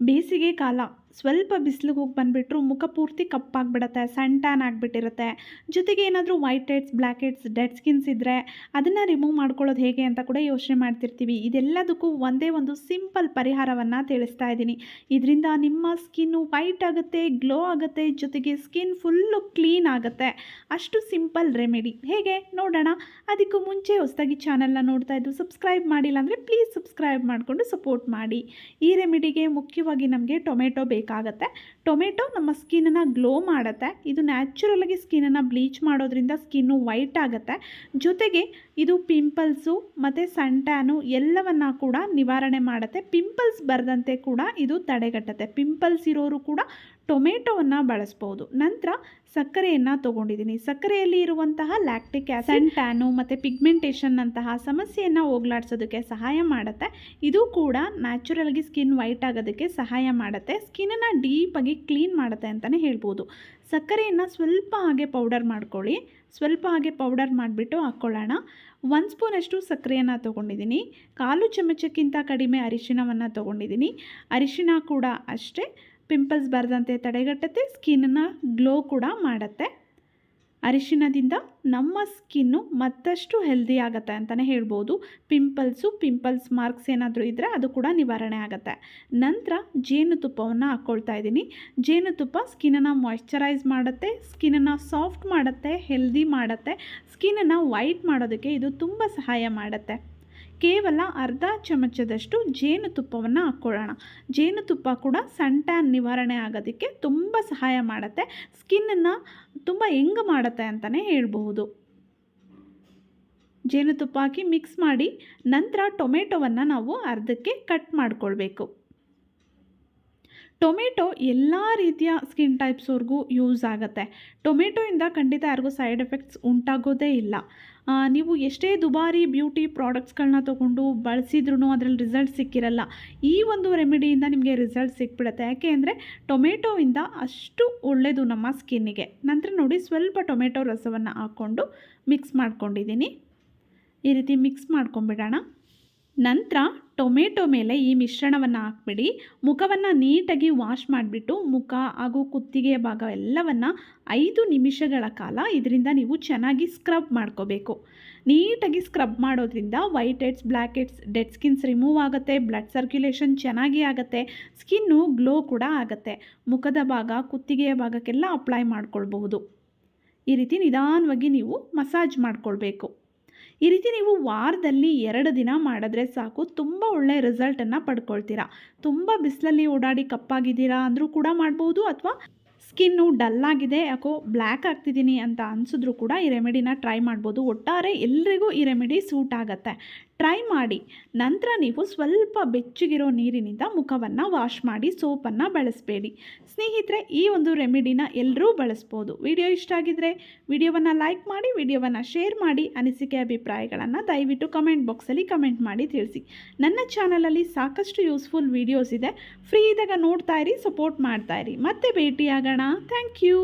ಬೇಸಿಗೆ ಕಾಲ ಸ್ವಲ್ಪ ಬಿಸಿಲಿಗೆ ಹೋಗಿ ಬಂದುಬಿಟ್ರು ಮುಖ ಪೂರ್ತಿ ಕಪ್ಪಾಗಿಬಿಡುತ್ತೆ, ಸನ್ ಟ್ಯಾನ್ ಆಗಿಬಿಟ್ಟಿರುತ್ತೆ. ಜೊತೆಗೆ ಏನಾದರೂ white heads, black heads, dead skins ಇದ್ದರೆ ಅದನ್ನು ರಿಮೂವ್ ಮಾಡ್ಕೊಳ್ಳೋದು ಹೇಗೆ ಅಂತ ಕೂಡ ಯೋಚನೆ ಮಾಡ್ತಿರ್ತೀವಿ. ಇದೆಲ್ಲದಕ್ಕೂ ಒಂದೇ ಒಂದು ಸಿಂಪಲ್ ಪರಿಹಾರವನ್ನು ತಿಳಿಸ್ತಾ ಇದ್ದೀನಿ. ಇದರಿಂದ ನಿಮ್ಮ ಸ್ಕಿನ್ನು ವೈಟ್ ಆಗುತ್ತೆ, ಗ್ಲೋ ಆಗುತ್ತೆ, ಜೊತೆಗೆ ಸ್ಕಿನ್ ಫುಲ್ಲು ಕ್ಲೀನ್ ಆಗುತ್ತೆ. ಅಷ್ಟು ಸಿಂಪಲ್ ರೆಮಿಡಿ ಹೇಗೆ ನೋಡೋಣ. ಅದಕ್ಕೂ ಮುಂಚೆ ಹೊಸದಾಗಿ ಚಾನಲ್ನ ನೋಡ್ತಾ ಇದ್ದು ಸಬ್ಸ್ಕ್ರೈಬ್ ಮಾಡಿಲ್ಲ ಅಂದರೆ ಪ್ಲೀಸ್ ಸಬ್ಸ್ಕ್ರೈಬ್ ಮಾಡಿಕೊಂಡು ಸಪೋರ್ಟ್ ಮಾಡಿ. ಈ ರೆಮಿಡಿಗೆ ಮುಖ್ಯವಾಗಿ ನಮಗೆ ಟೊಮೆಟೊ ಬೇಕಾಗುತ್ತೆ. ಟೊಮೆಟೊ ನಮ್ಮ ಸ್ಕಿನ್ನನ್ನು ಗ್ಲೋ ಮಾಡುತ್ತೆ. ಇದು ನ್ಯಾಚುರಲಾಗಿ ಸ್ಕಿನ್ನನ್ನು ಬ್ಲೀಚ್ ಮಾಡೋದ್ರಿಂದ ಸ್ಕಿನ್ನು ವೈಟ್ ಆಗುತ್ತೆ. ಜೊತೆಗೆ ಇದು ಪಿಂಪಲ್ಸು ಮತ್ತು ಸನ್ ಟ್ಯಾನು ಎಲ್ಲವನ್ನ ಕೂಡ ನಿವಾರಣೆ ಮಾಡುತ್ತೆ. ಪಿಂಪಲ್ಸ್ ಬರದಂತೆ ಕೂಡ ಇದು ತಡೆಗಟ್ಟುತ್ತೆ. ಪಿಂಪಲ್ಸ್ ಇರೋರು ಕೂಡ ಟೊಮೆಟೊವನ್ನು ಬಳಸ್ಬೋದು. ನಂತರ ಸಕ್ಕರೆಯನ್ನು ತೊಗೊಂಡಿದ್ದೀನಿ. ಸಕ್ಕರೆಯಲ್ಲಿ ಇರುವಂತಹ ಲ್ಯಾಕ್ಟಿಕ್ ಆ್ಯಸಿಡ್ ಸನ್ ಟ್ಯಾನು ಮತ್ತು ಪಿಗ್ಮೆಂಟೇಷನ್ ಅಂತಹ ಸಮಸ್ಯೆಯನ್ನು ಹೋಗಲಾಡಿಸೋದಕ್ಕೆ ಸಹಾಯ ಮಾಡುತ್ತೆ. ಇದು ಕೂಡ ನ್ಯಾಚುರಲ್ಗೆ ಸ್ಕಿನ್ ವೈಟ್ ಆಗೋದಕ್ಕೆ ಸಹಾಯ ಮಾಡುತ್ತೆ. ಸ್ಕಿನ್ನನ್ನು ಡೀಪಾಗಿ ಕ್ಲೀನ್ ಮಾಡುತ್ತೆ ಅಂತಲೇ ಹೇಳ್ಬೋದು. ಸಕ್ಕರೆಯನ್ನು ಸ್ವಲ್ಪ ಹಾಗೆ ಪೌಡರ್ ಮಾಡ್ಕೊಳ್ಳಿ. ಸ್ವಲ್ಪ ಹಾಗೆ ಪೌಡರ್ ಮಾಡಿಬಿಟ್ಟು ಹಾಕ್ಕೊಳ್ಳೋಣ. 1 ಸ್ಪೂನಷ್ಟು ಸಕ್ಕರೆಯನ್ನು ತೊಗೊಂಡಿದ್ದೀನಿ. 1/4 ಚಮಚಕ್ಕಿಂತ ಕಡಿಮೆ ಅರಿಶಿಣವನ್ನು ತೊಗೊಂಡಿದ್ದೀನಿ. ಅರಿಶಿಣ ಕೂಡ ಅಷ್ಟೇ ಪಿಂಪಲ್ಸ್ ಬರದಂತೆ ತಡೆಗಟ್ಟುತ್ತೆ, ಸ್ಕಿನ್ನನ್ನು ಗ್ಲೋ ಕೂಡ ಮಾಡುತ್ತೆ. ಅರಿಶಿಣದಿಂದ ನಮ್ಮ ಸ್ಕಿನ್ನು ಮತ್ತಷ್ಟು ಹೆಲ್ದಿ ಆಗುತ್ತೆ ಅಂತಲೇ ಹೇಳ್ಬೋದು. ಪಿಂಪಲ್ಸ್ ಮಾರ್ಕ್ಸ್ ಏನಾದರೂ ಇದ್ದರೆ ಅದು ಕೂಡ ನಿವಾರಣೆ ಆಗುತ್ತೆ. ನಂತರ ಜೇನುತುಪ್ಪವನ್ನು ಹಾಕ್ಕೊಳ್ತಾ ಇದ್ದೀನಿ. ಜೇನುತುಪ್ಪ ಸ್ಕಿನ್ನನ್ನು ಮಾಯ್ಶ್ಚರೈಸ್ ಮಾಡುತ್ತೆ, ಸ್ಕಿನ್ನನ್ನು ಸಾಫ್ಟ್ ಮಾಡುತ್ತೆ, ಹೆಲ್ದಿ ಮಾಡುತ್ತೆ. ಸ್ಕಿನ್ನನ್ನು ವೈಟ್ ಮಾಡೋದಕ್ಕೆ ಇದು ತುಂಬ ಸಹಾಯ ಮಾಡುತ್ತೆ. ಕೇವಲ 1/2 ಚಮಚದಷ್ಟು ಜೇನುತುಪ್ಪವನ್ನು ಹಾಕ್ಕೊಳ್ಳೋಣ. ಜೇನುತುಪ್ಪ ಕೂಡ ಸನ್ ಟ್ಯಾನ್ ನಿವಾರಣೆ ಆಗೋದಕ್ಕೆ ತುಂಬ ಸಹಾಯ ಮಾಡುತ್ತೆ. ಸ್ಕಿನ್ನನ್ನು ತುಂಬ ಯಂಗ್ ಮಾಡುತ್ತೆ ಅಂತಲೇ ಹೇಳ್ಬಹುದು. ಜೇನುತುಪ್ಪ ಹಾಕಿ ಮಿಕ್ಸ್ ಮಾಡಿ ನಂತರ ಟೊಮೆಟೊವನ್ನು ನಾವು ಅರ್ಧಕ್ಕೆ ಕಟ್ ಮಾಡಿಕೊಳ್ಬೇಕು. ಟೊಮೆಟೊ ಎಲ್ಲ ರೀತಿಯ ಸ್ಕಿನ್ ಟೈಪ್ಸ್ವರೆಗೂ ಯೂಸ್ ಆಗುತ್ತೆ. ಟೊಮೆಟೊಯಿಂದ ಖಂಡಿತ ಯಾರಿಗೂ ಸೈಡ್ ಎಫೆಕ್ಟ್ಸ್ ಉಂಟಾಗೋದೇ ಇಲ್ಲ. ನೀವು ಎಷ್ಟೇ ದುಬಾರಿ ಬ್ಯೂಟಿ ಪ್ರಾಡಕ್ಟ್ಸ್ಗಳನ್ನ ತೊಗೊಂಡು ಬಳಸಿದ್ರೂ ಅದರಲ್ಲಿ ರಿಸಲ್ಟ್ ಸಿಕ್ಕಿರಲ್ಲ. ಈ ಒಂದು ರೆಮಿಡಿಯಿಂದ ನಿಮಗೆ ರಿಸಲ್ಟ್ ಸಿಕ್ಬಿಡುತ್ತೆ. ಯಾಕೆ ಅಂದರೆ ಟೊಮೆಟೊಯಿಂದ ಅಷ್ಟು ಒಳ್ಳೆಯದು ನಮ್ಮ ಸ್ಕಿನ್ನಿಗೆ. ನಂತರ ನೋಡಿ ಸ್ವಲ್ಪ ಟೊಮೆಟೊ ರಸವನ್ನು ಹಾಕ್ಕೊಂಡು ಮಿಕ್ಸ್ ಮಾಡ್ಕೊಂಡಿದ್ದೀನಿ. ಈ ರೀತಿ ಮಿಕ್ಸ್ ಮಾಡ್ಕೊಂಬಿಡೋಣ. ನಂತರ ಟೊಮೆಟೊ ಮೇಲೆ ಈ ಮಿಶ್ರಣವನ್ನು ಹಾಕ್ಬಿಡಿ. ಮುಖವನ್ನು ನೀಟಾಗಿ ವಾಶ್ ಮಾಡಿಬಿಟ್ಟು ಮುಖ ಹಾಗೂ ಕುತ್ತಿಗೆಯ ಭಾಗ ಎಲ್ಲವನ್ನು 5 ನಿಮಿಷಗಳ ಕಾಲ ಇದರಿಂದ ನೀವು ಚೆನ್ನಾಗಿ ಸ್ಕ್ರಬ್ ಮಾಡ್ಕೋಬೇಕು. ನೀಟಾಗಿ ಸ್ಕ್ರಬ್ ಮಾಡೋದ್ರಿಂದ white heads, black heads, dead skins remove ಆಗುತ್ತೆ. ಬ್ಲಡ್ ಸರ್ಕ್ಯುಲೇಷನ್ ಚೆನ್ನಾಗಿ ಆಗುತ್ತೆ. ಸ್ಕಿನ್ನು ಗ್ಲೋ ಕೂಡ ಆಗುತ್ತೆ. ಮುಖದ ಭಾಗ, ಕುತ್ತಿಗೆಯ ಭಾಗಕ್ಕೆಲ್ಲ ಅಪ್ಲೈ ಮಾಡ್ಕೊಳ್ಬಹುದು. ಈ ರೀತಿ ನಿಧಾನವಾಗಿ ನೀವು ಮಸಾಜ್ ಮಾಡ್ಕೊಳ್ಬೇಕು. ಈ ರೀತಿ ನೀವು ವಾರದಲ್ಲಿ 2 ದಿನ ಮಾಡಿದ್ರೆ ಸಾಕು, ತುಂಬ ಒಳ್ಳೆಯ ರಿಸಲ್ಟನ್ನು ಪಡ್ಕೊಳ್ತೀರಾ. ತುಂಬ ಬಿಸಿಲಲ್ಲಿ ಓಡಾಡಿ ಕಪ್ಪಾಗಿದ್ದೀರಾ ಅಂದರೂ ಕೂಡ ಮಾಡ್ಬೋದು, ಅಥವಾ ಸ್ಕಿನ್ನು ಡಲ್ಲಾಗಿದೆ, ಯಾಕೋ ಬ್ಲ್ಯಾಕ್ ಆಗ್ತಿದ್ದೀನಿ ಅಂತ ಅನಿಸಿದ್ರೂ ಕೂಡ ಈ ರೆಮಿಡಿನ ಟ್ರೈ ಮಾಡ್ಬೋದು. ಒಟ್ಟಾರೆ ಎಲ್ರಿಗೂ ಈ ರೆಮಿಡಿ ಸೂಟ್ ಆಗುತ್ತೆ. ಟ್ರೈ ಮಾಡಿ. ನಂತರ ನೀವು ಸ್ವಲ್ಪ ಬೆಚ್ಚಗಿರೋ ನೀರಿನಿಂದ ಮುಖವನ್ನು ವಾಶ್ ಮಾಡಿ, ಸೋಪನ್ನು ಬಳಸಬೇಡಿ. ಸ್ನೇಹಿತರೆ, ಈ ಒಂದು ರೆಮಿಡಿನ ಎಲ್ಲರೂ ಬಳಸ್ಬೋದು. ವಿಡಿಯೋ ಇಷ್ಟ ಆಗಿದ್ದರೆ ವಿಡಿಯೋವನ್ನು ಲೈಕ್ ಮಾಡಿ, ವಿಡಿಯೋವನ್ನು ಶೇರ್ ಮಾಡಿ. ಅನಿಸಿಕೆ ಅಭಿಪ್ರಾಯಗಳನ್ನು ದಯವಿಟ್ಟು ಕಮೆಂಟ್ ಬಾಕ್ಸಲ್ಲಿ ಕಮೆಂಟ್ ಮಾಡಿ ತಿಳಿಸಿ. ನನ್ನ ಚಾನಲಲ್ಲಿ ಸಾಕಷ್ಟು ಯೂಸ್ಫುಲ್ ವೀಡಿಯೋಸ್ ಇದೆ. ಫ್ರೀ ಇದ್ದಾಗ ನೋಡ್ತಾ ಇರಿ, ಸಪೋರ್ಟ್ ಮಾಡ್ತಾ ಇರಿ. ಮತ್ತೆ ಭೇಟಿಯಾಗೋಣ. Thank you.